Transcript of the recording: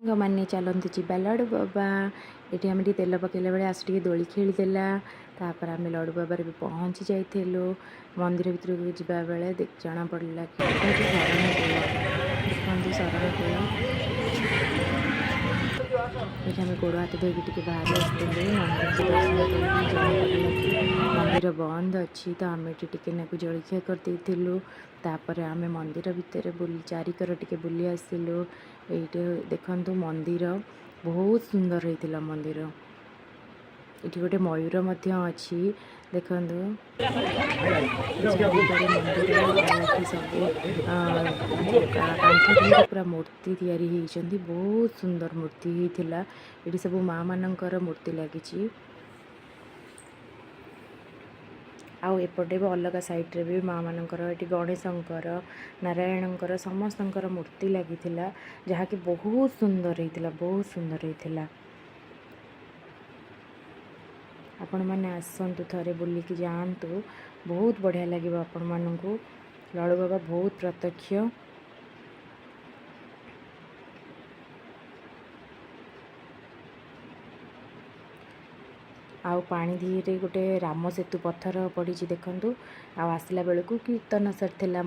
ମାନେ ଚାଲନ୍ତୁ ଯିବା ଲଡ଼ୁ ବାବା। ଏଠି ଆମେ ଟିକେ ତେଲ ପକାଇଲା ବେଳେ ଆସୁ ଟିକେ ଦୋଳି ଖେଳିଦେଲା। ତାପରେ ଆମେ ଲଡ଼ୁ ବାବାରେ ବି ପହଞ୍ଚି ଯାଇଥିଲୁ। ମନ୍ଦିର ଭିତରକୁ ଯିବା ବେଳେ ଜଣା ପଡ଼ିଲା କି ଶରଣ କୂଳ, ଦେଖନ୍ତୁ ଶରଣ କୂଳ। ଏଠି ଆମେ ଗୋଡ଼ ହାତ ଧୋଇକି ଟିକେ ବାହାରି ଆସିଥିଲୁ। ମନ୍ଦିରକୁ ଦର୍ଶନ କରିକି ଜଣାପଡ଼ିଲା କି ମନ୍ଦିର ବନ୍ଦ ଅଛି, ତ ଆମେ ଏଠି ଟିକେ ନାକୁ ଜଳଖିଆ କରିଦେଇଥିଲୁ। ତାପରେ ଆମେ ମନ୍ଦିର ଭିତରେ ଚାରିକର ଟିକେ ବୁଲି ଆସିଲୁ। ଏଇଠି ଦେଖନ୍ତୁ ମନ୍ଦିର ବହୁତ ସୁନ୍ଦର ହେଇଥିଲା। ମନ୍ଦିର ଏଠି ଗୋଟେ ମୟୂର ମଧ୍ୟ ଅଛି, ଦେଖନ୍ତୁ ଚାରିକରେ ମନ୍ଦିର। ଆଉ ଏଠି ସବୁ କାନ୍ଥ ଦେହରେ ପୁରା ମୂର୍ତ୍ତି ତିଆରି ହେଇଛନ୍ତି, ବହୁତ ସୁନ୍ଦର ମୂର୍ତ୍ତି ହେଇଥିଲା। ଏଠି ସବୁ ମାଁ ମାନଙ୍କର ମୂର୍ତ୍ତି ଲାଗିଛି। ଆଉ ଏପଟେ ବି ଅଲଗା ସାଇଡ଼୍ରେ ବି ମାଁ ମାନଙ୍କର, ଏଠି ଗଣେଶଙ୍କର, ନାରାୟଣଙ୍କର ସମସ୍ତଙ୍କର ମୂର୍ତ୍ତି ଲାଗିଥିଲା, ଯାହାକି ବହୁତ ସୁନ୍ଦର ହେଇଥିଲା, ବହୁତ ସୁନ୍ଦର ହେଇଥିଲା। ଆପଣମାନେ ଆସନ୍ତୁ, ଥରେ ବୁଲିକି ଯାଆନ୍ତୁ, ବହୁତ ବଢ଼ିଆ ଲାଗିବ ଆପଣମାନଙ୍କୁ। ଲଡ଼ୁ ବାବା ବହୁତ ପ୍ରତ୍ୟକ୍ଷ। ଆଉ ପାଣି ଧିରେ ଗୋଟେ ରାମ ସେତୁ ପଥର ପଡ଼ିଛି ଦେଖନ୍ତୁ। ଆଉ ଆସିଲା ବେଳକୁ କୀର୍ତ୍ତନ ସରିଥିଲା।